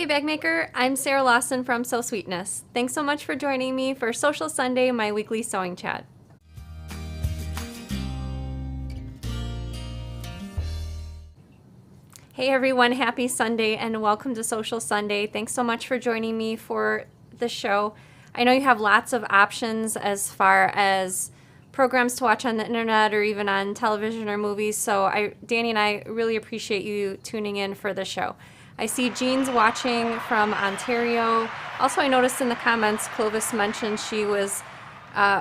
Hey Bagmaker, I'm Sarah Lawson from Sew Sweetness. Thanks so much for joining me for Sewcial Sunday, my weekly sewing chat. Hey everyone, happy Sunday and welcome to Sewcial Sunday. Thanks so much for joining me for the show. I know you have lots of options as far as programs to watch on the internet or even on television or movies, so Danny and I really appreciate you tuning in for the show. I see Jean's watching from Ontario. Also, I noticed in the comments Clovis mentioned she was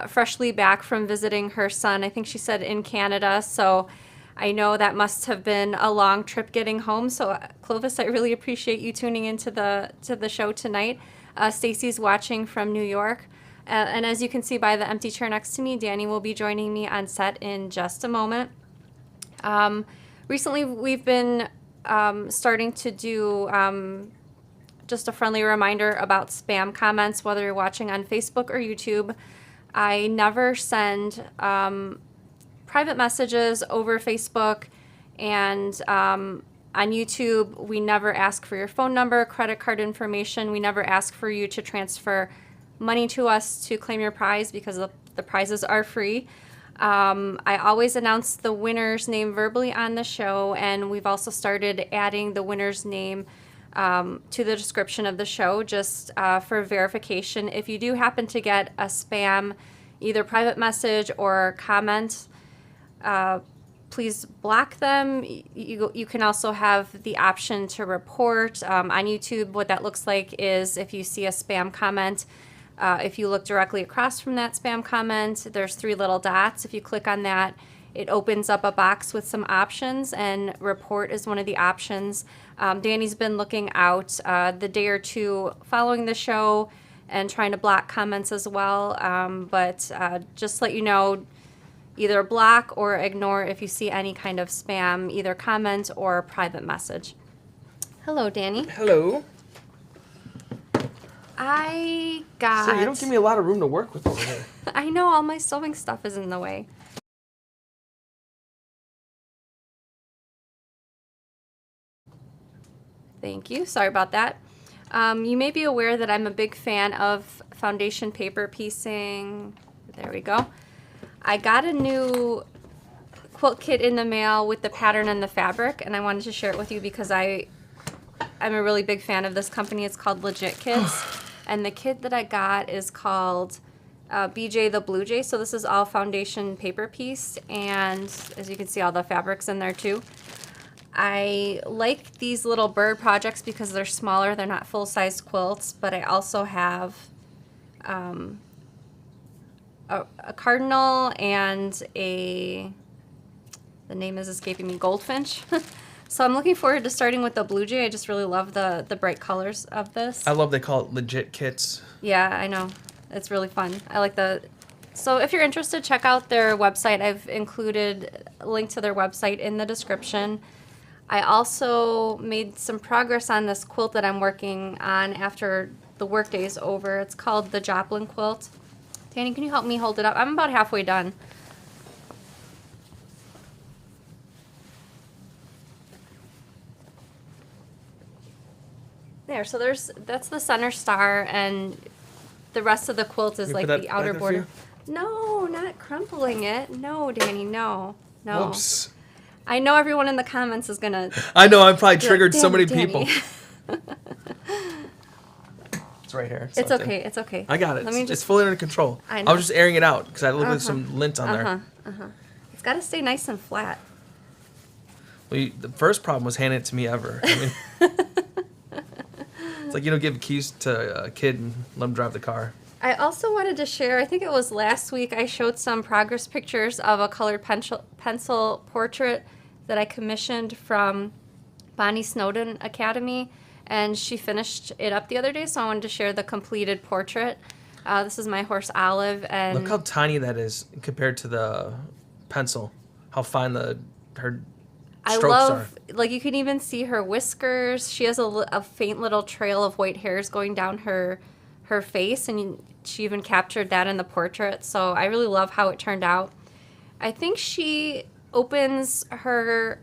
freshly back from visiting her son. I think she said in Canada, so I know that must have been a long trip getting home. So Clovis, I really appreciate you tuning into the show tonight. Stacy's watching from New York. And as you can see by the empty chair next to me, Danny will be joining me on set in just a moment. Recently, we've been starting to do just a friendly reminder about spam comments, whether you're watching on Facebook or YouTube. I never send private messages over Facebook, and on YouTube, we never ask for your phone number, credit card information. We never ask for you to transfer money to us to claim your prize because the prizes are free. I always announce the winner's name verbally on the show, and we've also started adding the winner's name to the description of the show just for verification. If you do happen to get a spam, either private message or comment, please block them. You can also have the option to report. On YouTube, what that looks like is if you see a spam comment, if you look directly across from that spam comment, there's 3 little dots. If you click on that, it opens up a box with some options, and report is one of the options. Danny's been looking out the day or two following the show and trying to block comments as well. But just let you know, either block or ignore if you see any kind of spam, either comment or private message. Hello, Danny. Hello. I got... So you don't give me a lot of room to work with over here. I know, all my sewing stuff is in the way. Thank you. Sorry about that. You may be aware that I'm a big fan of foundation paper piecing. There we go. I got a new quilt kit in the mail with the pattern and the fabric, and I wanted to share it with you because I'm a really big fan of this company. It's called Legit Kits, and the kit that I got is called BJ the Blue Jay. So this is all foundation paper piece, and as you can see, all the fabrics in there too. I like these little bird projects because they're smaller. They're not full-size quilts, but I also have a cardinal and the name is escaping me, goldfinch. So I'm looking forward to starting with the Blue Jay. I just really love the bright colors of this. I love they call it Legit Kits. Yeah, I know. It's really fun. I like so if you're interested, check out their website. I've included a link to their website in the description. I also made some progress on this quilt that I'm working on after the workday is over. It's called the Joplin quilt. Danny, can you help me hold it up? I'm about halfway done. There, so that's the center star, and the rest of the quilt is like the outer border. No, not crumpling it. No, Danny, no. Whoops. I know everyone in the comments is gonna... I know, I've probably triggered Danny, so many Danny. people. It's right here. It's okay, it's okay. I got it. Let me It's fully under control. I know. was just airing it out because I had a little bit of some lint on there. It's gotta stay nice and flat. Well, the first problem was handing it to me ever. I mean, it's like you don't give keys to a kid and let him drive the car. I also wanted to share, I think it was last week, I showed some progress pictures of a colored pencil portrait that I commissioned from Bonnie Snowden Academy, and she finished it up the other day, so I wanted to share the completed portrait. This is my horse Olive, and Look how tiny that is compared to the pencil. How fine her I strokes love, are. like you can even see her whiskers. She has a faint little trail of white hairs going down her face, and she even captured that in the portrait. So I really love how it turned out. I think she opens her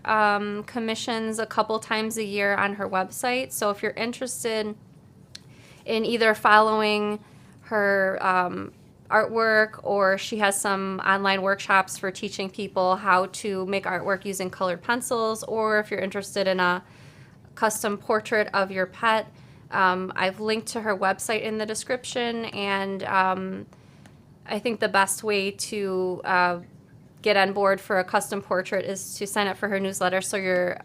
commissions a couple times a year on her website. So if you're interested in either following her artwork, or she has some online workshops for teaching people how to make artwork using colored pencils, or if you're interested in a custom portrait of your pet, I've linked to her website in the description. And I think the best way to get on board for a custom portrait is to sign up for her newsletter, so you're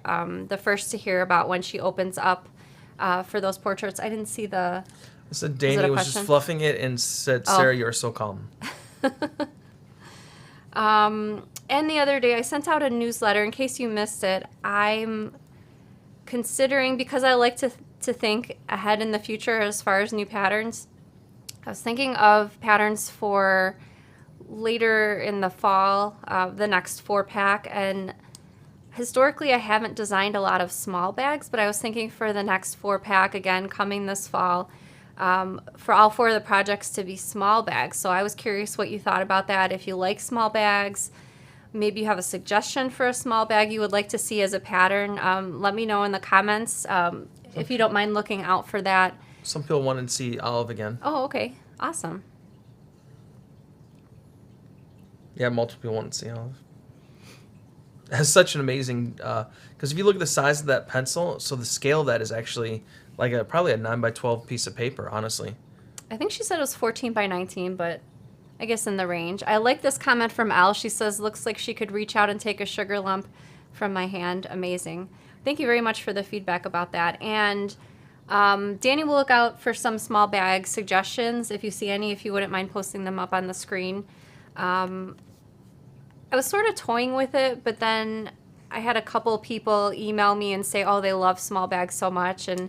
the first to hear about when she opens up for those portraits. I didn't see the... So Danny was just fluffing it and said, Sarah, you're so calm. And the other day I sent out a newsletter. In case you missed it, I'm considering, because I like to think ahead in the future as far as new patterns, I was thinking of patterns for later in the fall, the next 4-pack. And historically, I haven't designed a lot of small bags, but I was thinking for the next 4-pack, again, coming this fall, for all 4 of the projects to be small bags. So I was curious what you thought about that. If you like small bags, maybe you have a suggestion for a small bag you would like to see as a pattern, let me know in the comments, if you don't mind looking out for that. Some people want to see Olive again. Oh, okay. Awesome. Yeah, multiple people want to see Olive. It has such an amazing, because if you look at the size of that pencil, so the scale of that is actually like probably a 9x12 piece of paper, honestly. I think she said it was 14 by 19, but I guess in the range. I like this comment from Elle. She says, looks like she could reach out and take a sugar lump from my hand. Amazing. Thank you very much for the feedback about that. And Danny will look out for some small bag suggestions. If you see any, if you wouldn't mind posting them up on the screen. I was sort of toying with it, but then I had a couple people email me and say, oh, they love small bags so much. And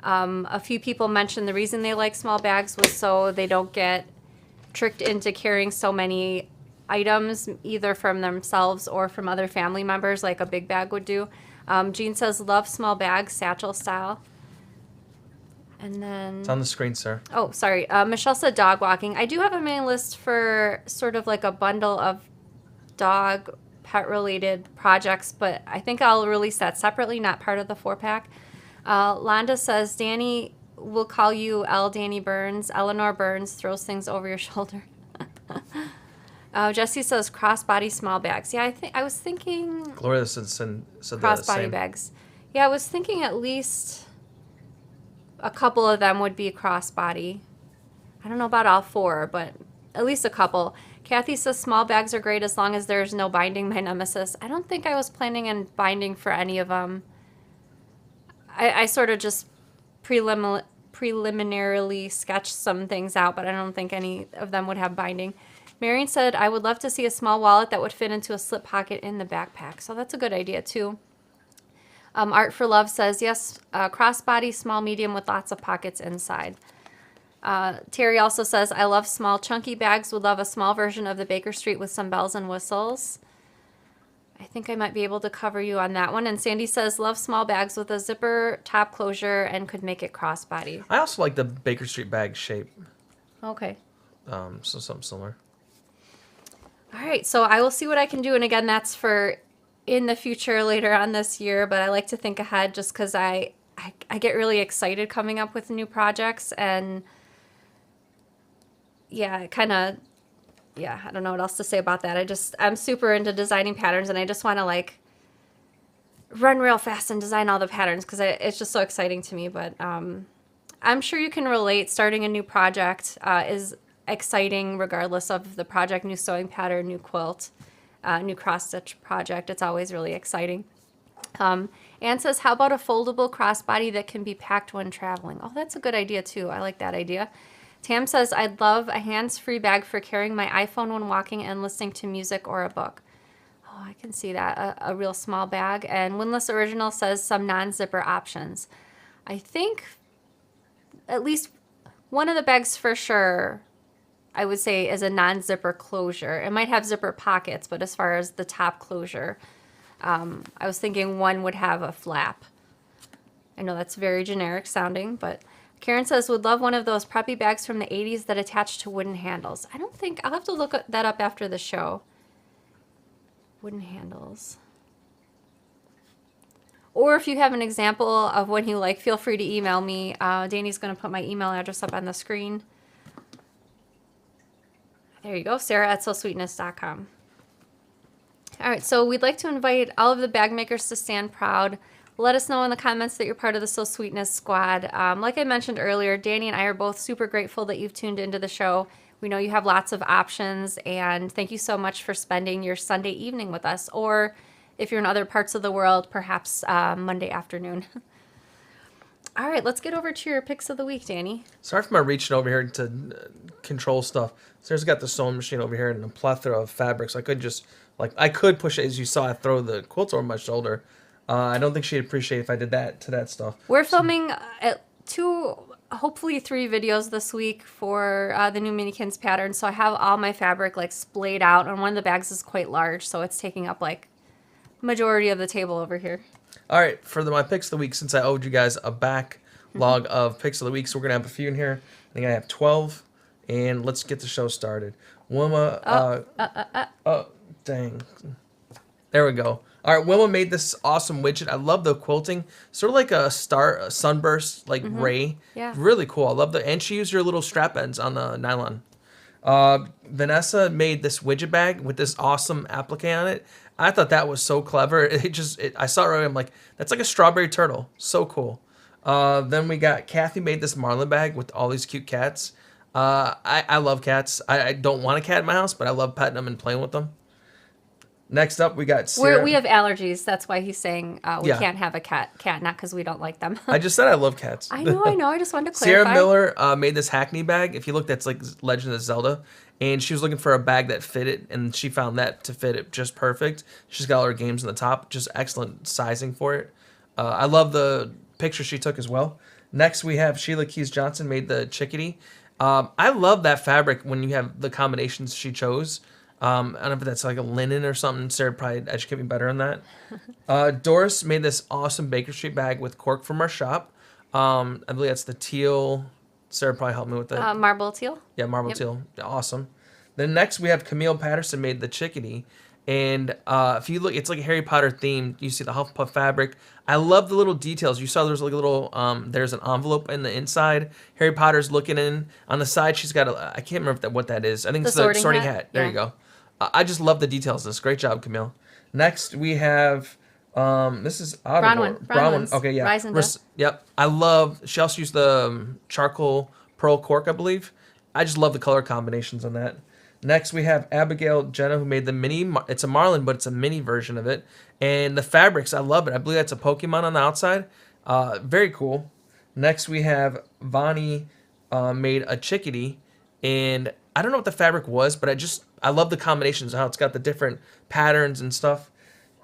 a few people mentioned the reason they like small bags was so they don't get tricked into carrying so many items, either from themselves or from other family members, like a big bag would do. Jean says, love small bags, satchel style. And then... It's on the screen, sir. Oh, sorry. Michelle said dog walking. I do have a mailing list for sort of like a bundle of dog pet-related projects, but I think I'll release that separately, not part of the 4-pack. Londa says, Danny will call you Danny Burns. Eleanor Burns throws things over your shoulder. Jesse says crossbody small bags. Yeah, I was thinking... Gloria said crossbody bags. Yeah, I was thinking at least a couple of them would be crossbody. I don't know about all 4, but at least a couple. Kathy says small bags are great as long as there's no binding, my nemesis. I don't think I was planning on binding for any of them. I sort of just preliminarily sketched some things out, but I don't think any of them would have binding. Marion said, I would love to see a small wallet that would fit into a slip pocket in the backpack. So that's a good idea, too. Art for Love says, yes, crossbody, small, medium, with lots of pockets inside. Terry also says, I love small, chunky bags. Would love a small version of the Baker Street with some bells and whistles. I think I might be able to cover you on that one. And Sandy says, love small bags with a zipper top closure and could make it crossbody. I also like the Baker Street bag shape. Okay. So something similar. All right, so I will see what I can do. And again, that's for in the future later on this year, but I like to think ahead just because I get really excited coming up with new projects. And yeah, I don't know what else to say about that. I'm super into designing patterns, and I just want to like run real fast and design all the patterns because it's just so exciting to me. But I'm sure you can relate. Starting a new project is exciting regardless of the project, new sewing pattern, new quilt, new cross-stitch project. It's always really exciting. Anne says, how about a foldable crossbody that can be packed when traveling? Oh, that's a good idea too. I like that idea. Tam says, I'd love a hands-free bag for carrying my iPhone when walking and listening to music or a book. Oh, I can see that, a real small bag. And Winless Original says some non-zipper options. I think at least one of the bags for sure, I would say, is a non-zipper closure. It might have zipper pockets, but as far as the top closure, I was thinking one would have a flap. I know that's very generic sounding, but... Karen says, would love one of those preppy bags from the 80s that attach to wooden handles. I don't think, I'll have to look that up after the show. wooden handles. Or if you have an example of one you like, feel free to email me. Danny's going to put my email address up on the screen. There you go, Sarah@sewsweetness.com. All right, so we'd like to invite all of the bag makers to stand proud. Let us know in the comments that you're part of the Sew Sweetness squad. Like I mentioned earlier, Danny and I are both super grateful that you've tuned into the show. We know you have lots of options, and thank you so much for spending your Sunday evening with us, or if you're in other parts of the world, perhaps Monday afternoon. All right, let's get over to your picks of the week, Danny. Sorry for my reaching over here to control stuff. Sarah's got the sewing machine over here and a plethora of fabrics. I could push it, as you saw, I throw the quilts over my shoulder. I don't think she'd appreciate if I did that to that stuff. We're filming 2, hopefully 3 videos this week for the new Minikins pattern. So I have all my fabric like splayed out, and one of the bags is quite large, so it's taking up like majority of the table over here. All right, for my picks of the week, since I owed you guys a backlog of picks of the week, so we're gonna have a few in here. I think I have 12, and let's get the show started. Wilma, dang, there we go. All right, Wilma made this awesome widget. I love the quilting, sort of like a sunburst, like ray. Yeah, really cool. I love and she used her little strap ends on the nylon. Vanessa made this widget bag with this awesome applique on it. I thought that was so clever. I saw it right, I'm like, that's like a strawberry turtle. So cool. Then we got Kathy made this marlin bag with all these cute cats. I love cats. I don't want a cat in my house, but I love petting them and playing with them. Next up, we got Sarah. we have allergies. That's why he's saying we can't have a cat, not because we don't like them. I just said I love cats. I know. I just wanted to clarify. Sarah Miller made this Hackney bag. If you look, that's like Legend of Zelda. And she was looking for a bag that fit it, and she found that to fit it just perfect. She's got all her games on the top, just excellent sizing for it. I love the picture she took as well. Next, we have Sheila Keys Johnson made the chickadee. I love that fabric when you have the combinations she chose. I don't know if that's like a linen or something. Sarah would probably educate me better on that. Doris made this awesome Baker Street bag with cork from our shop. I believe that's the teal. Sarah probably helped me with that. Marble teal. Yeah, marble teal. Awesome. Then next we have Camille Patterson made the chickadee. And if you look, it's like a Harry Potter theme. You see the Hufflepuff fabric. I love the little details. You saw there's like a little, there's an envelope in the inside. Harry Potter's looking in. On the side, she's got I can't remember what that is. I think it's the sorting hat. There you go. I just love the details of this. Great job, Camille. Next, we have, this is Audible. Brown one. Okay, yeah. Ryzenda. Yep. she also used the charcoal pearl cork, I believe. I just love the color combinations on that. Next, we have Abigail Jenna, who made the mini. It's a marlin, but it's a mini version of it. And the fabrics, I love it. I believe that's a Pokemon on the outside. Very cool. Next, we have Vonnie made a chickadee. And I don't know what the fabric was, but I love the combinations, how it's got the different patterns and stuff.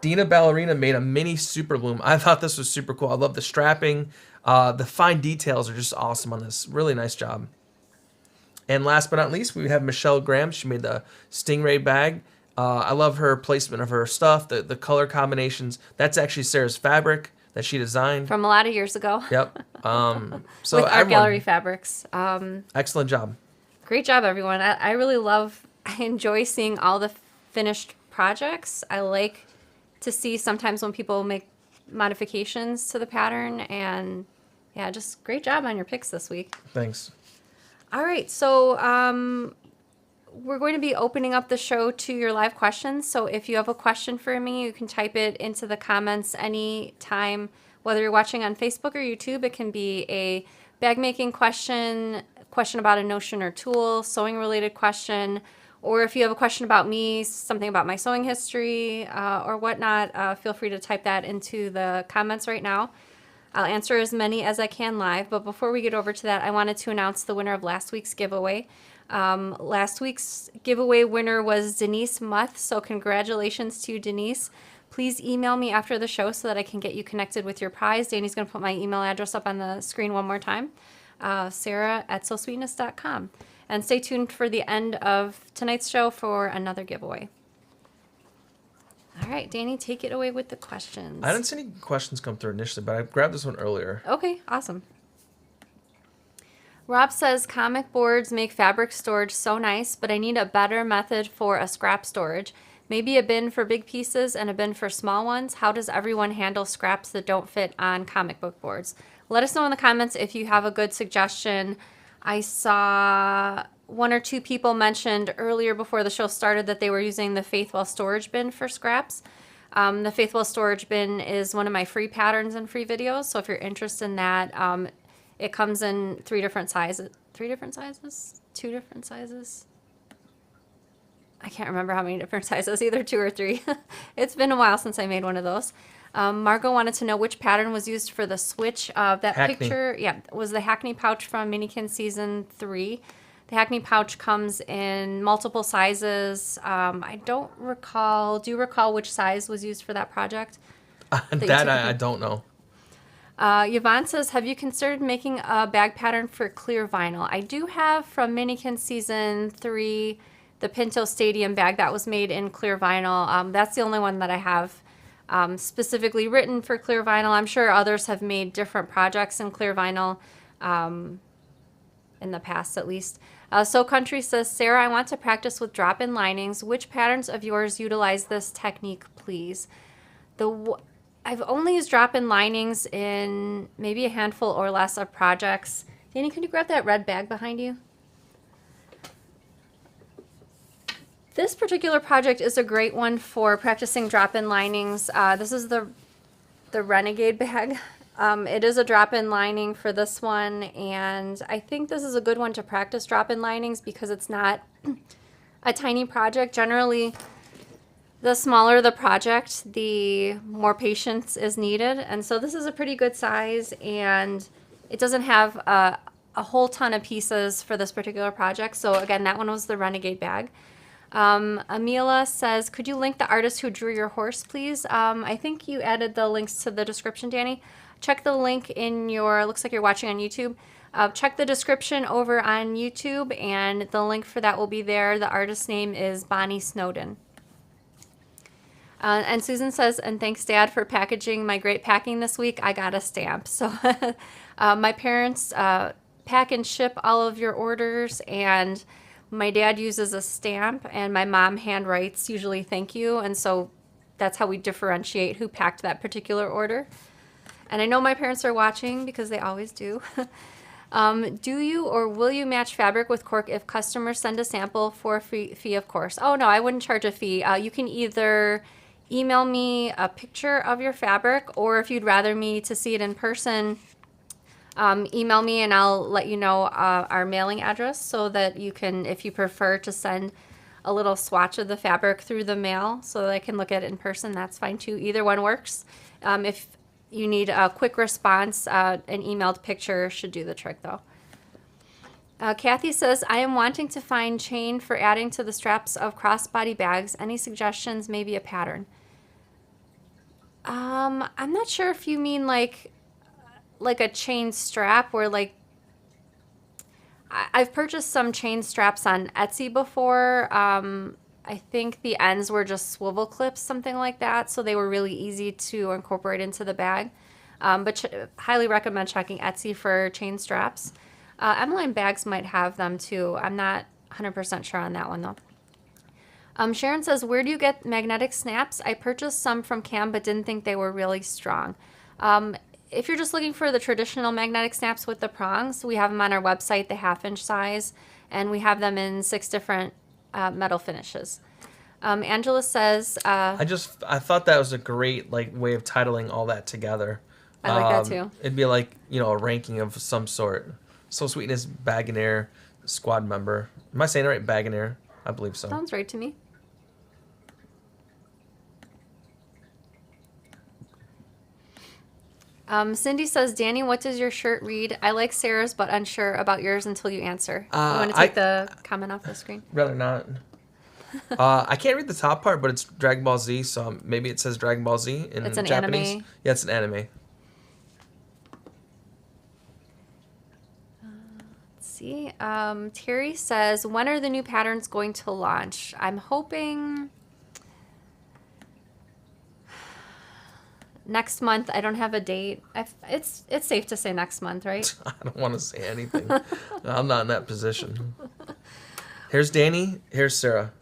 Dina Ballerina made a mini super loom. I thought this was super cool. I love the strapping. The fine details are just awesome on this. Really nice job. And last but not least, we have Michelle Graham. She made the Stingray bag. I love her placement of her stuff, the color combinations. That's actually Sarah's fabric that she designed. From a lot of years ago. Yep. With Art Gallery Fabrics. Excellent job. Great job, everyone. I enjoy seeing all the finished projects. I like to see sometimes when people make modifications to the pattern. And yeah, just great job on your picks this week. Thanks. All right, so we're going to be opening up the show to your live questions. So if you have a question for me, you can type it into the comments anytime, whether you're watching on Facebook or YouTube. It can be a bag making question about a notion or tool, sewing related question, or if you have a question about me, something about my sewing history or whatnot, feel free to type that into the comments right now. I'll answer as many as I can live, but before we get over to that, I wanted to announce the winner of last week's giveaway. Last week's giveaway winner was Denise Muth, so congratulations to you, Denise. Please email me after the show so that I can get you connected with your prize. Danny's going to put my email address up on the screen one more time, Sarah@sewsweetness.com. And stay tuned for the end of tonight's show for another giveaway. All right, Danny, take it away with the questions. I didn't see any questions come through initially, but I grabbed this one earlier. Okay, awesome. Rob says, comic boards make fabric storage so nice, but I need a better method for a scrap storage. Maybe a bin for big pieces and a bin for small ones. How does everyone handle scraps that don't fit on comic book boards? Let us know in the comments if you have a good suggestion. I saw one or two people mentioned earlier before the show started that they were using the Faithwell storage bin for scraps. The Faithwell storage bin is one of my free patterns and free videos. So if you're interested in that, it comes in 3 different sizes. 3 different sizes? 2 different sizes? I can't remember how many different sizes, either 2 or 3. It's been a while since I made one of those. Margot wanted to know which pattern was used for the switch. That Hackney. picture, was the Hackney pouch from Minikin Season 3. The Hackney pouch comes in multiple sizes. I don't recall. Do you recall which size was used for that project? I don't know. Yvonne says, have you considered making a bag pattern for clear vinyl? I do have from Minikin Season 3 the Pinto Stadium bag that was made in clear vinyl. That's the only one that I have specifically written for clear vinyl. I'm sure others have made different projects in clear vinyl in the past at least. So Country says, Sarah, I want to practice with drop-in linings. Which patterns of yours utilize this technique, please? I've only used drop-in linings in maybe a handful or less of projects. Danny, can you grab that red bag behind you? This particular project is a great one for practicing drop-in linings. This is the Renegade bag. It is a drop-in lining for this one, and I think this is a good one to practice drop-in linings because it's not a tiny project. Generally, the smaller the project, the more patience is needed, and so this is a pretty good size, and it doesn't have a whole ton of pieces for this particular project. So again, that one was the Renegade bag. Amila says, could you link the artist who drew your horse, please? I think you added the links to the description, Danny. Check the link in your, looks like you're watching on YouTube. Check the description over on YouTube, and the link for that will be there. The artist's name is Bonnie Snowden. And Susan says, and thanks, Dad, for packaging my great packing this week. I got a stamp. So my parents pack and ship all of your orders, and my dad uses a stamp, and my mom handwrites usually thank you. And so that's how we differentiate who packed that particular order. And I know my parents are watching because they always do. Do you or will you match fabric with cork if customers send a sample for a fee, of course? Oh, no, I wouldn't charge a fee. You can either email me a picture of your fabric, or if you'd rather me to see it in person, email me and I'll let you know our mailing address so that you can, if you prefer to send a little swatch of the fabric through the mail so that I can look at it in person, that's fine too. Either one works. If you need a quick response, an emailed picture should do the trick though. Kathy says, I am wanting to find chain for adding to the straps of crossbody bags. Any suggestions? Maybe a pattern. I'm not sure if you mean like a chain strap where like I've purchased some chain straps on Etsy before. I think the ends were just swivel clips, something like that, so they were really easy to incorporate into the bag. But highly recommend checking Etsy for chain straps. Emmeline Bags might have them too. I'm not 100% sure on that one though. Sharon says, where do you get magnetic snaps? I purchased some from Cam but didn't think they were really strong. If you're just looking for the traditional magnetic snaps with the prongs, we have them on our website, the 1/2-inch size, and we have them in 6 different metal finishes. Angela says, I thought that was a great way of titling all that together. I like that too. It'd be like, a ranking of some sort. So Sweetness, Bagonair, squad member. Am I saying it right? Bagonair? I believe so. Sounds right to me. Cindy says, Danny, what does your shirt read? I like Sarah's, but unsure about yours until you answer. You want to take the comment off the screen? Rather not. I can't read the top part, but it's Dragon Ball Z, so maybe it says Dragon Ball Z in It's an Japanese. anime. Yeah, it's an anime. Let's see. Terry says, when are the new patterns going to launch? I'm hoping next month. I don't have a date. It's safe to say next month, right? I don't want to say anything. I'm not in that position. Here's Danny. Here's Sarah.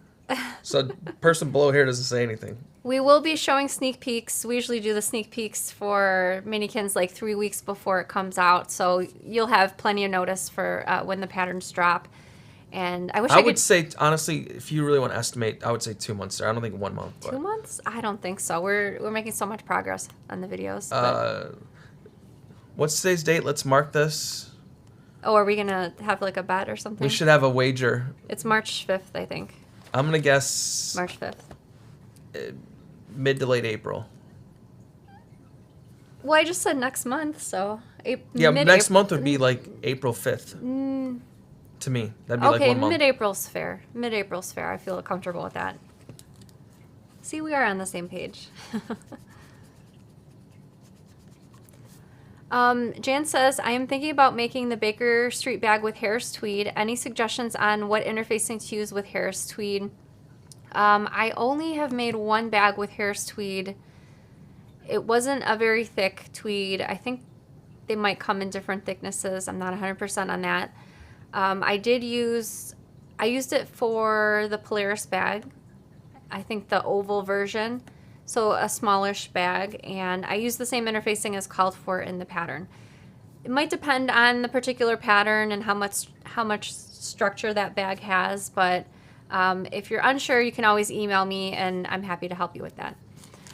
So person below here doesn't say anything. We will be showing sneak peeks. We usually do the sneak peeks for Minikins like 3 weeks before it comes out. So you'll have plenty of notice for when the patterns drop. And I wish I I could... would say, honestly, if you really want to estimate, I would say 2 months there. I don't think 1 month. But, 2 months? I don't think so. We're making so much progress on the videos. But... what's today's date? Let's mark this. Oh, are we going to have like a bet or something? We should have a wager. It's March 5th, I think. I'm going to guess March 5th. Mid to late April. Well, I just said next month, so... Yeah, next month would be like April 5th. To me. That'd be like 1 month. Okay, mid-April's fair. Mid-April's fair. I feel comfortable with that. See, we are on the same page. Jan says, I am thinking about making the Baker Street bag with Harris Tweed. Any suggestions on what interfacing to use with Harris Tweed? I only have made one bag with Harris Tweed. It wasn't a very thick tweed. I think they might come in different thicknesses. I'm not 100% on that. I used it for the Polaris bag. I think the oval version. So a smallish bag, and I use the same interfacing as called for in the pattern. It might depend on the particular pattern and how much structure that bag has, but if you're unsure, you can always email me, and I'm happy to help you with that.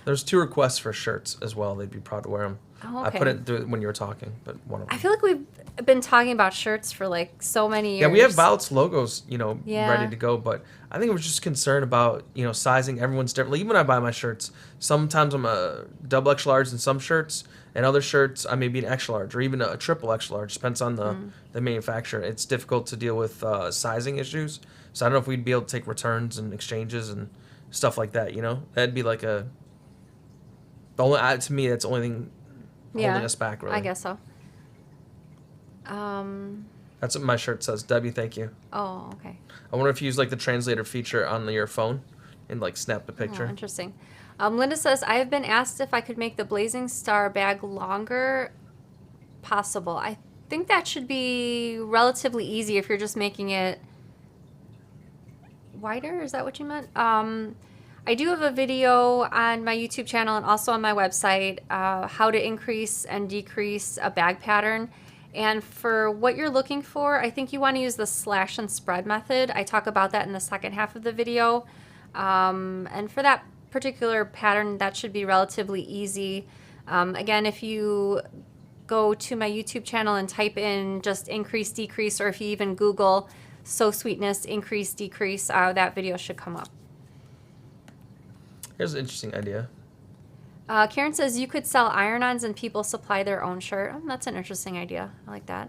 There's 2 requests for shirts as well. They'd be proud to wear them. Oh, okay. I put it through when you were talking, but one of them. I feel like we've been talking about shirts for like so many years. Yeah, we have Violet's logos, Yeah. ready to go, but I think I was just concerned about, sizing. Everyone's different. Like, even when I buy my shirts, sometimes I'm a double extra large in some shirts, and other shirts I may be an extra large or even a triple extra large. Depends on the manufacturer. It's difficult to deal with sizing issues, so I don't know if we'd be able to take returns and exchanges and stuff like that. That'd be like to me, that's the only thing holding us back, really. I guess so. That's what my shirt says. Debbie, thank you. Oh, okay. I wonder if you use like the translator feature on your phone and like snap the picture. Oh, interesting. Linda says, I have been asked if I could make the Blazing Star bag longer. Possible. I think that should be relatively easy if you're just making it wider. Is that what you meant? I do have a video on my YouTube channel and also on my website, how to increase and decrease a bag pattern. And for what you're looking for, I think you want to use the slash and spread method. I talk about that in the second half of the video. And for that particular pattern, that should be relatively easy. Again, if you go to my YouTube channel and type in just increase, decrease, or if you even Google Sew Sweetness, increase, decrease, that video should come up. Here's an interesting idea. Karen says you could sell iron-ons and people supply their own shirt. Oh, that's an interesting idea. I like that.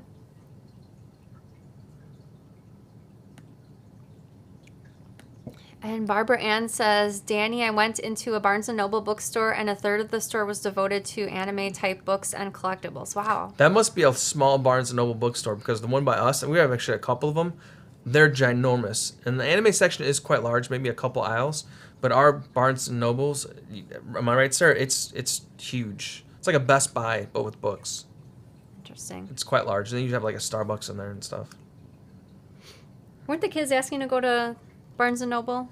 And Barbara Ann says, Danny, I went into a Barnes & Noble bookstore and a third of the store was devoted to anime-type books and collectibles. Wow. That must be a small Barnes & Noble bookstore because the one by us, and we have actually a couple of them, they're ginormous. And the anime section is quite large, maybe a couple aisles. But our Barnes & Nobles, am I right, sir? It's huge. It's like a Best Buy, but with books. Interesting. It's quite large. And then you have like a Starbucks in there and stuff. Weren't the kids asking to go to Barnes & Noble?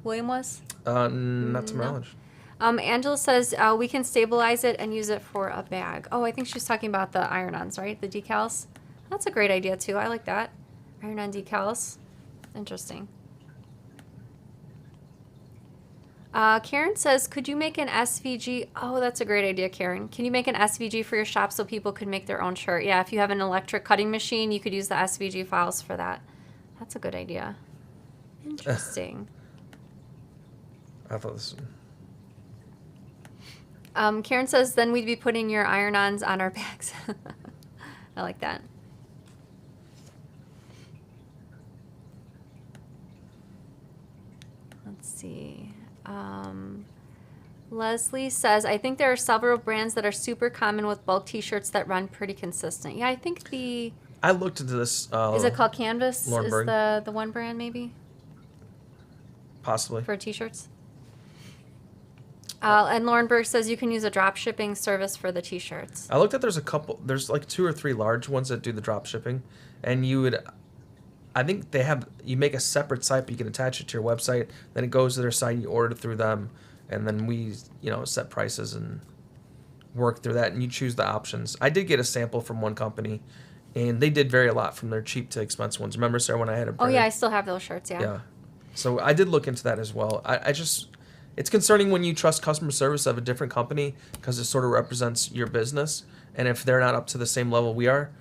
William was? Not to my knowledge. Angela says we can stabilize it and use it for a bag. Oh, I think she's talking about the iron-ons, right? The decals. That's a great idea, too. I like that. Iron-on decals. Interesting. Karen says, could you make an SVG? Oh, that's a great idea, Karen. Can you make an SVG for your shop so people could make their own shirt? Yeah, if you have an electric cutting machine, you could use the SVG files for that. That's a good idea. Interesting. I thought this... Karen says, then we'd be putting your iron-ons on our bags. I like that. Let's see. Leslie says, I think there are several brands that are super common with bulk t-shirts that run pretty consistent. Yeah, I think I looked into this. Is it called Canvas? Laurenberg. Is the one brand maybe? Possibly. For t-shirts? And Laurenberg says you can use a drop shipping service for the t-shirts. I looked at there's like 2 or 3 large ones that do the drop shipping. And I think you make a separate site, but you can attach it to your website. Then it goes to their site, you order through them, and then we, set prices and work through that, and you choose the options. I did get a sample from one company, and they did vary a lot from their cheap to expensive ones. Remember, Sarah, when I had them Oh printed? yeah, I still have those shirts. Yeah. Yeah. So I did look into that as well. I just, it's concerning when you trust customer service of a different company because it sort of represents your business, and if they're not up to the same level we are,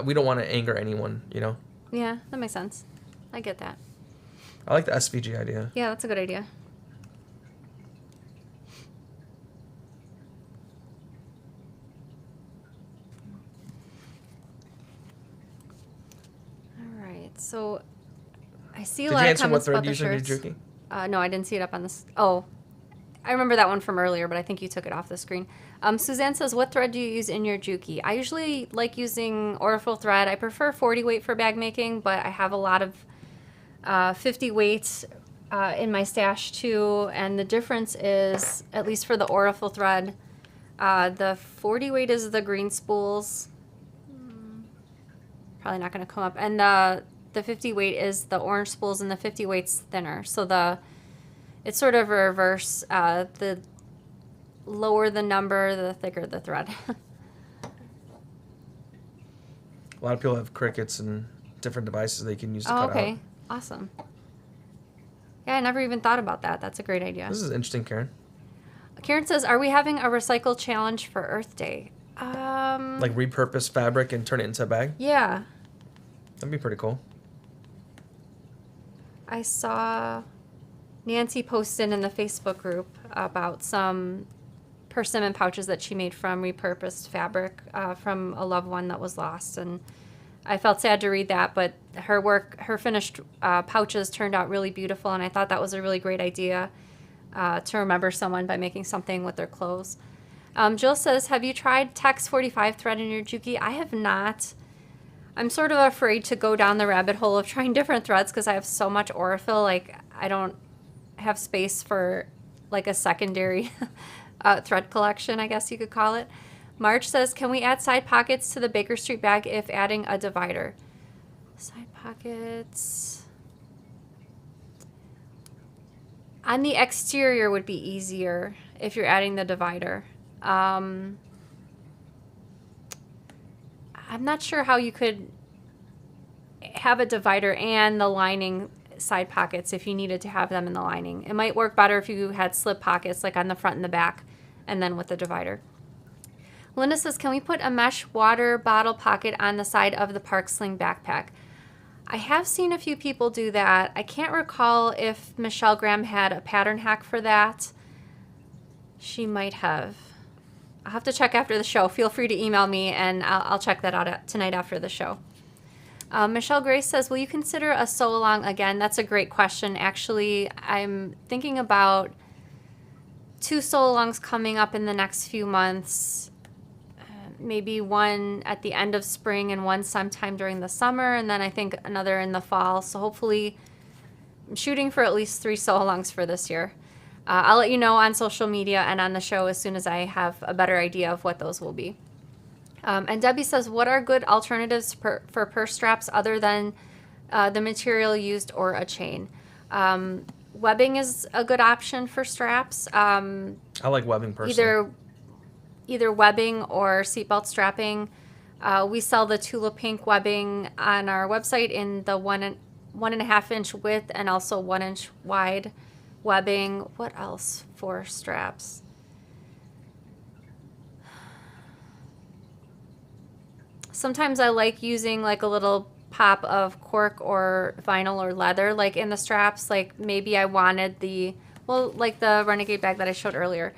we don't want to anger anyone, Yeah, that makes sense. I get that. I like the SVG idea. Yeah, that's a good idea. All right, so I see a Did lot you of answer what comments thread about you're the using in shirts. your Juki? No, I didn't see it up on this. Oh, I remember that one from earlier, but I think you took it off the screen. Suzanne says, what thread do you use in your Juki? I usually like using Orifil thread. I prefer 40 weight for bag making, but I have a lot of 50 weight in my stash too. And the difference is, at least for the Orifil thread, the 40 weight is the green spools. Probably not going to come up. And the 50 weight is the orange spools, and the 50 weight's thinner. So it's sort of a reverse. The lower the number, the thicker the thread. A lot of people have crickets and different devices they can use to cut okay. out. Awesome. Yeah, I never even thought about that. That's a great idea. This is interesting, Karen. Karen says, are we having a recycle challenge for Earth Day? Like repurpose fabric and turn it into a bag? Yeah. That'd be pretty cool. I saw Nancy posted in the Facebook group about some persimmon pouches that she made from repurposed fabric from a loved one that was lost, and I felt sad to read that, but her finished pouches turned out really beautiful, and I thought that was a really great idea to remember someone by making something with their clothes. Jill says, have you tried Tex 45 thread in your Juki? I have not. I'm sort of afraid to go down the rabbit hole of trying different threads because I have so much Orifil. Like, I don't have space for like a secondary thread collection, I guess you could call it. Marge says, can we add side pockets to the Baker Street bag if adding a divider? Side pockets. On the exterior would be easier if you're adding the divider. I'm not sure how you could have a divider and the lining side pockets if you needed to have them in the lining. It might work better if you had slip pockets like on the front and the back and then with the divider. Linda says, can we put a mesh water bottle pocket on the side of the Park Sling backpack? I have seen a few people do that. I can't recall if Michelle Graham had a pattern hack for that. She might have. I'll have to check after the show. Feel free to email me, and I'll check that out tonight after the show. Michelle Grace says, will you consider a sew-along again? That's a great question. Actually, I'm thinking about 2 sew-alongs coming up in the next few months. Maybe one at the end of spring and one sometime during the summer, and then I think another in the fall. So hopefully I'm shooting for at least 3 sew-alongs for this year. I'll let you know on social media and on the show as soon as I have a better idea of what those will be. And Debbie says, what are good alternatives for purse straps other than the material used or a chain? Webbing is a good option for straps. I like webbing personally. Either webbing or seatbelt strapping. We sell the Tula Pink webbing on our website in the 1.5 inch width and also 1 inch wide webbing. What else for straps? Sometimes I like using like a little pop of cork or vinyl or leather like in the straps. Like maybe I wanted like the Renegade bag that I showed earlier.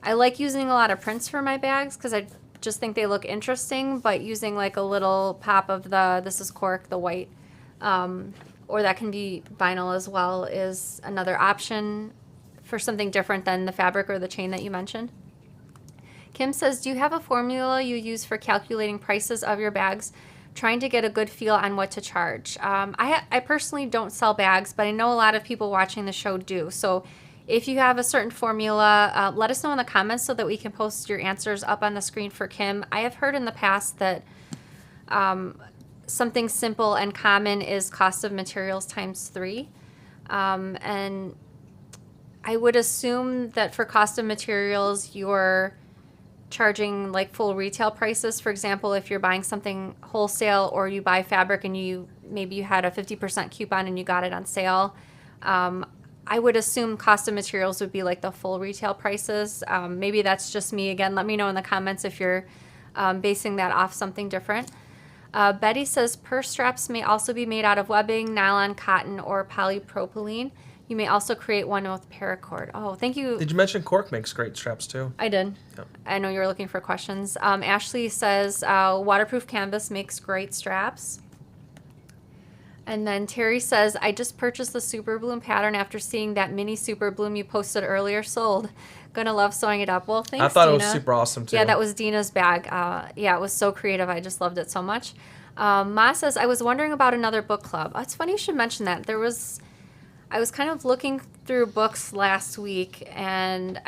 I like using a lot of prints for my bags because I just think they look interesting, but using like a little pop of this is cork, the white, or that can be vinyl as well, is another option for something different than the fabric or the chain that you mentioned. Kim says, do you have a formula you use for calculating prices of your bags, trying to get a good feel on what to charge? I personally don't sell bags, but I know a lot of people watching the show do. So if you have a certain formula, let us know in the comments so that we can post your answers up on the screen for Kim. I have heard in the past that something simple and common is cost of materials times 3. And I would assume that for cost of materials, you're charging like full retail prices. For example, if you're buying something wholesale or you buy fabric and maybe you had a 50% coupon and you got it on sale, I would assume cost of materials would be like the full retail prices. Maybe that's just me. Again, let me know in the comments if you're basing that off something different. Betty says purse straps may also be made out of webbing, nylon, cotton, or polypropylene. You may also create one with paracord. Oh, thank you. Did you mention cork makes great straps too? I did. Yep. I know you were looking for questions. Ashley says waterproof canvas makes great straps. And then Terry says, I just purchased the Super Bloom pattern after seeing that mini Super Bloom you posted earlier. Sold. Gonna love sewing it up. Well, thanks, I thought Dina. it was super awesome too. Yeah, that was Dina's bag. Yeah, it was so creative. I just loved it so much. Ma says, I was wondering about another book club. Oh, it's funny you should mention that. I was kind of looking through books last week, and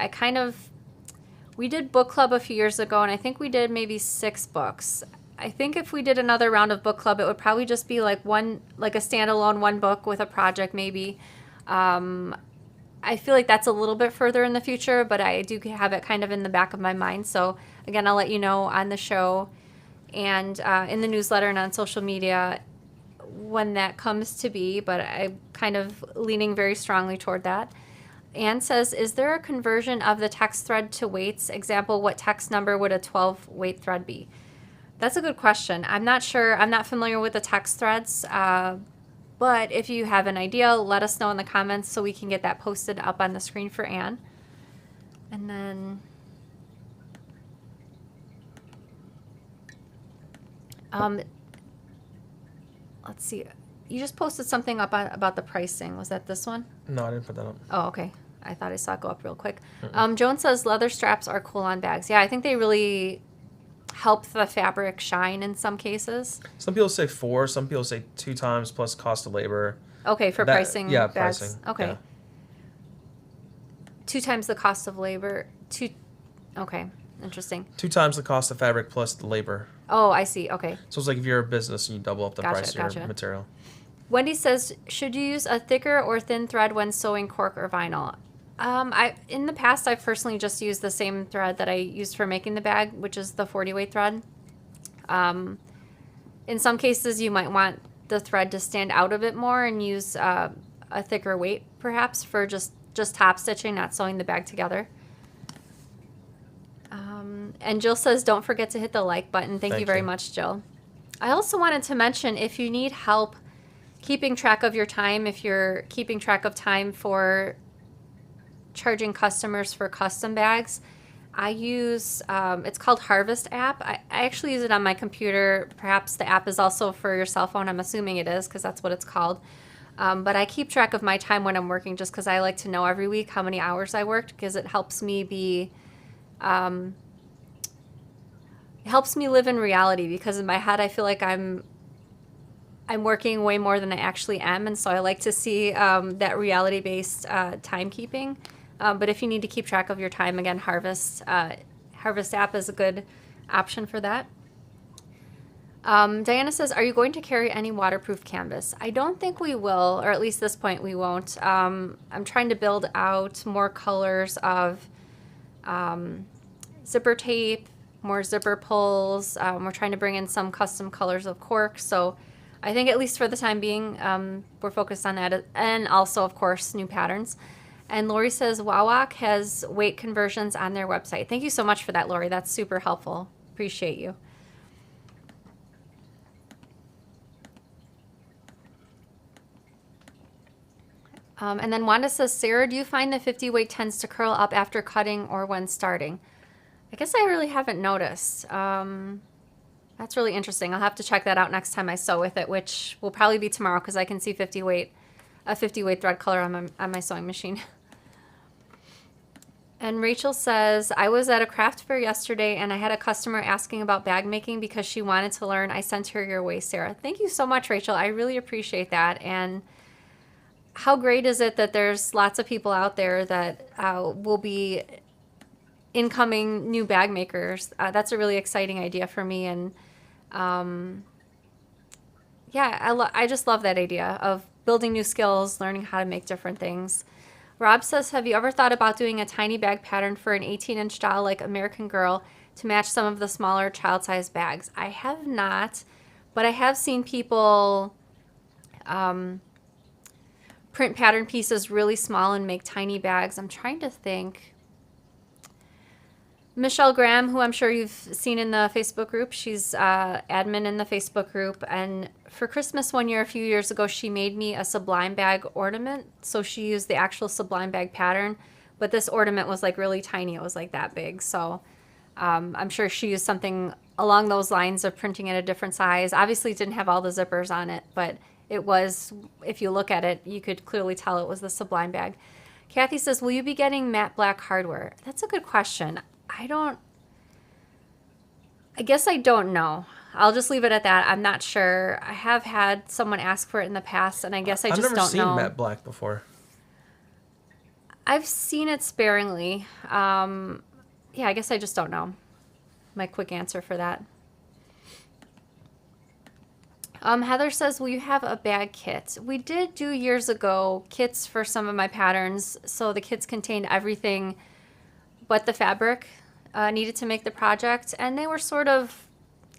we did book club a few years ago, and I think we did maybe 6 books. I think if we did another round of book club, it would probably just be like a standalone one book with a project maybe. I feel like that's a little bit further in the future, but I do have it kind of in the back of my mind. So again, I'll let you know on the show and in the newsletter and on social media when that comes to be, but I'm kind of leaning very strongly toward that. Anne says, is there a conversion of the text thread to weights? Example, what text number would a 12 weight thread be? That's a good question. I'm not sure. I'm not familiar with the text threads, but if you have an idea, let us know in the comments so we can get that posted up on the screen for Anne. And then let's see. You just posted something up about the pricing. Was that this one? No, I didn't put that up. Oh, okay. I thought I saw it go up real quick. Joan says leather straps are cool on bags. Yeah, I think they really help the fabric shine in some cases. Some people say 4. Some people say 2 times plus cost of labor. Okay, for pricing. Yeah, bags. pricing. Okay. Yeah. 2 times the cost of labor. Okay, interesting. 2 times the cost of fabric plus the labor. Oh, I see. Okay. So it's like if you're a business and you double up the Gotcha, price of your material. Wendy says, should you use a thicker or thin thread when sewing cork or vinyl? In the past, I've personally just used the same thread that I used for making the bag, which is the 40 weight thread. In some cases, you might want the thread to stand out a bit more and use a thicker weight, perhaps, for just top stitching, not sewing the bag together. And Jill says, don't forget to hit the like button. Thank you very much, Jill. I also wanted to mention, if you need help keeping track of your time, if you're keeping track of time for charging customers for custom bags, I use, it's called Harvest app. I actually use it on my computer. Perhaps the app is also for your cell phone. I'm assuming it is because that's what it's called. But I keep track of my time when I'm working just because I like to know every week how many hours I worked, because it helps me live in reality, because in my head I feel like I'm working way more than I actually am, and so I like to see that reality-based timekeeping. But if you need to keep track of your time, again, Harvest app is a good option for that. Diana says, are you going to carry any waterproof canvas? I don't think we will, or at least this point we won't. I'm trying to build out more colors of zipper tape, more zipper pulls. We're trying to bring in some custom colors of cork. So I think at least for the time being, we're focused on that. And also, of course, new patterns. And Lori says, Wawak has weight conversions on their website. Thank you so much for that, Lori. That's super helpful. Appreciate you. And then Wanda says, Sarah, do you find the 50 weight tends to curl up after cutting or when starting? I guess I really haven't noticed. That's really interesting. I'll have to check that out next time I sew with it, which will probably be tomorrow because I can see a 50 weight thread color on my sewing machine. And Rachel says, I was at a craft fair yesterday and I had a customer asking about bag making because she wanted to learn. I sent her your way, Sarah. Thank you so much, Rachel. I really appreciate that. And how great is it that there's lots of people out there that will be incoming new bag makers. That's a really exciting idea for me. And Yeah, I just love that idea of building new skills, learning how to make different things. Rob says, have you ever thought about doing a tiny bag pattern for an 18-inch doll like American Girl to match some of the smaller child-sized bags? I have not, but I have seen people print pattern pieces really small and make tiny bags. I'm trying to think. Michelle Graham, who I'm sure you've seen in the Facebook group, she's admin in the Facebook group. And for Christmas one year, a few years ago, she made me a Sublime bag ornament. So she used the actual Sublime bag pattern, but this ornament was like really tiny. It was like that big. So I'm sure she used something along those lines of printing at a different size. Obviously, it didn't have all the zippers on it, but it was, if you look at it, you could clearly tell it was the Sublime bag. Kathy says, will you be getting matte black hardware? That's a good question. I guess I don't know. I'll just leave it at that. I'm not sure. I have had someone ask for it in the past, and I guess I just don't know. I've never seen matte black before. I've seen it sparingly. Yeah, I guess I just don't know. My quick answer for that. Heather says, will you have a bag kit? We did do years ago kits for some of my patterns. So the kits contained everything but the fabric needed to make the project. And they were sort of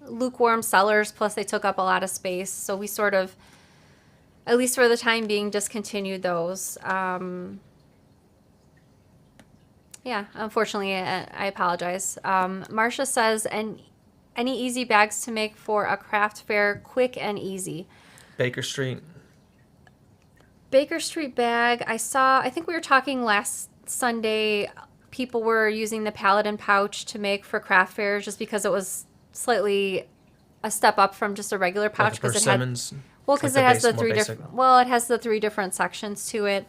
lukewarm sellers, plus they took up a lot of space. So we sort of, at least for the time being, discontinued those. Yeah, unfortunately, I apologize. Marcia says, and any easy bags to make for a craft fair, quick and easy. Baker Street bag. I think we were talking last Sunday, people were using the Paladin pouch to make for craft fairs just because it was slightly a step up from just a regular pouch. Like Simmons. Well, because it has the three different. Well, it has the three different sections to it.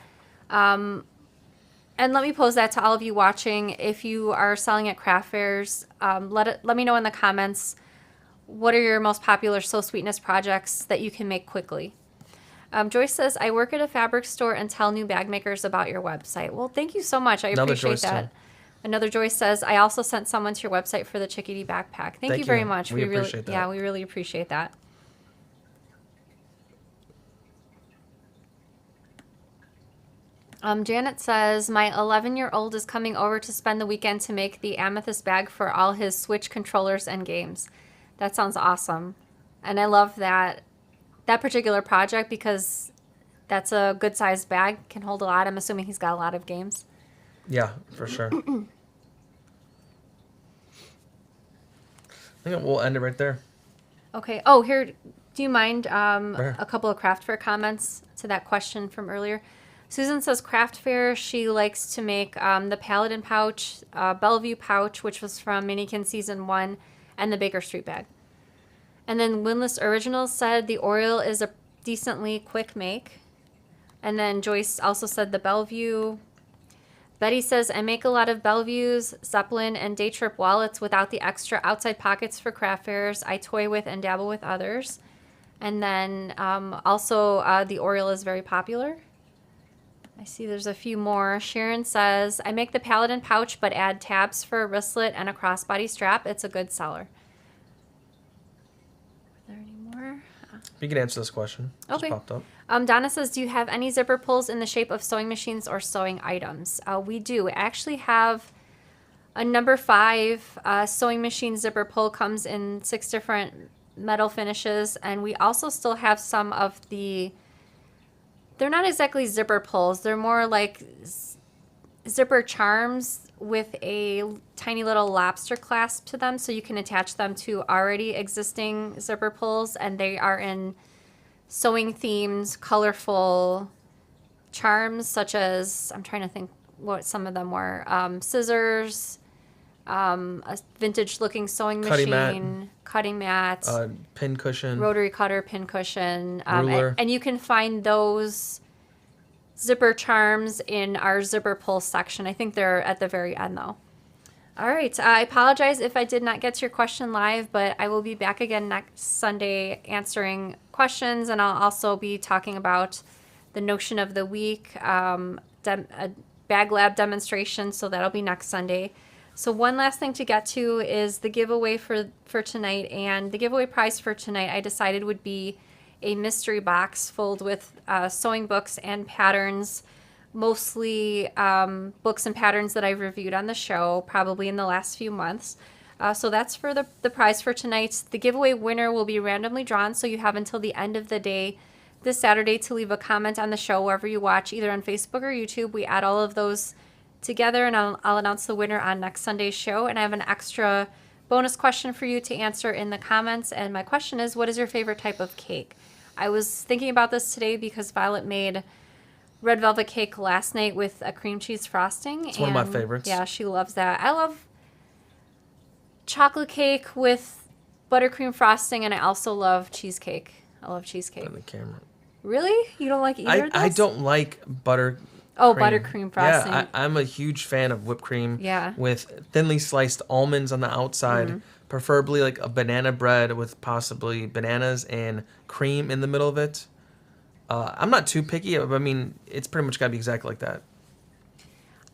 And let me pose that to all of you watching. If you are selling at craft fairs, let me know in the comments, what are your most popular Sew Sweetness projects that you can make quickly? Joyce says, I work at a fabric store and tell new bag makers about your website. Well, thank you so much. I appreciate that. Too. Another Joyce says, I also sent someone to your website for the Chickadee backpack. Thank you very much. We appreciate that. Yeah, we really appreciate that. Janet says, my 11-year-old is coming over to spend the weekend to make the amethyst bag for all his Switch controllers and games. That sounds awesome. And I love that particular project because that's a good sized bag, can hold a lot. I'm assuming he's got a lot of games. Yeah, for sure. I think we'll end it right there. Okay. Oh, here, do you mind a couple of craft fair comments to that question from earlier? Susan says craft fair, she likes to make the Paladin pouch, Bellevue pouch, which was from Minikin Season 1, and the Baker Street bag. And then Windless Originals said the Oriole is a decently quick make. And then Joyce also said the Bellevue. Betty says, I make a lot of Bellevues, Zeppelin, and Day Trip wallets without the extra outside pockets for craft fairs. I toy with and dabble with others. And then also the Oriole is very popular. I see there's a few more. Sharon says, I make the Paladin pouch but add tabs for a wristlet and a crossbody strap. It's a good seller. Are there any more? You can answer this question. Okay. Just popped up. Donna says, do you have any zipper pulls in the shape of sewing machines or sewing items? We do. We actually have a number 5 sewing machine zipper pull, comes in 6 different metal finishes. And we also still have some of the, they're not exactly zipper pulls. They're more like zipper charms with a tiny little lobster clasp to them. So you can attach them to already existing zipper pulls. And they are in sewing themed, colorful charms, such as, I'm trying to think what some of them were. Scissors, a vintage looking sewing machine, cutting mat, pin cushion, rotary cutter, pin cushion. Ruler. And you can find those zipper charms in our zipper pull section. I think they're at the very end though. All right. I apologize if I did not get to your question live, but I will be back again next Sunday answering questions, and I'll also be talking about the notion of the week, a bag lab demonstration, so that'll be next Sunday. So one last thing to get to is the giveaway for tonight, and the giveaway prize for tonight I decided would be a mystery box filled with sewing books and patterns, mostly books and patterns that I've reviewed on the show, probably in the last few months. So that's for the prize for tonight. The giveaway winner will be randomly drawn, so you have until the end of the day this Saturday to leave a comment on the show wherever you watch, either on Facebook or YouTube. We add all of those together, and I'll announce the winner on next Sunday's show. And I have an extra bonus question for you to answer in the comments. And my question is, what is your favorite type of cake? I was thinking about this today because Violet made red velvet cake last night with a cream cheese frosting. It's one of my favorites. Yeah, she loves that. I love chocolate cake with buttercream frosting, and I also love cheesecake. I love cheesecake. On the camera. Really? You don't like either of those? I don't like butter. Oh, buttercream frosting. Yeah, I'm a huge fan of whipped cream. Yeah. With thinly sliced almonds on the outside, preferably like a banana bread with possibly bananas and cream in the middle of it. I'm not too picky, but I mean, it's pretty much got to be exactly like that.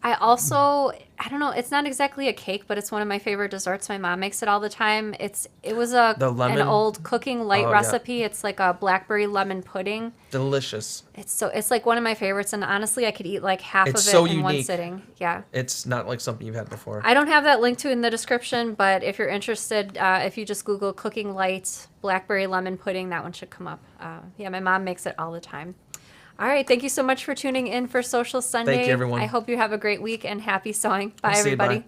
I also, I don't know, it's not exactly a cake, but it's one of my favorite desserts. My mom makes it all the time. It was an old Cooking Light recipe. Yeah. It's like a blackberry lemon pudding. Delicious. It's like one of my favorites, and honestly, I could eat like half of it so in one unique. sitting. Yeah. It's not like something you've had before. I don't have that link to in the description, but if you're interested, if you just Google Cooking Light blackberry lemon pudding, that one should come up. Yeah, my mom makes it all the time. All right. Thank you so much for tuning in for Sewcial Sunday. Thank you, everyone. I hope you have a great week and happy sewing. Bye, See you, everybody. bye.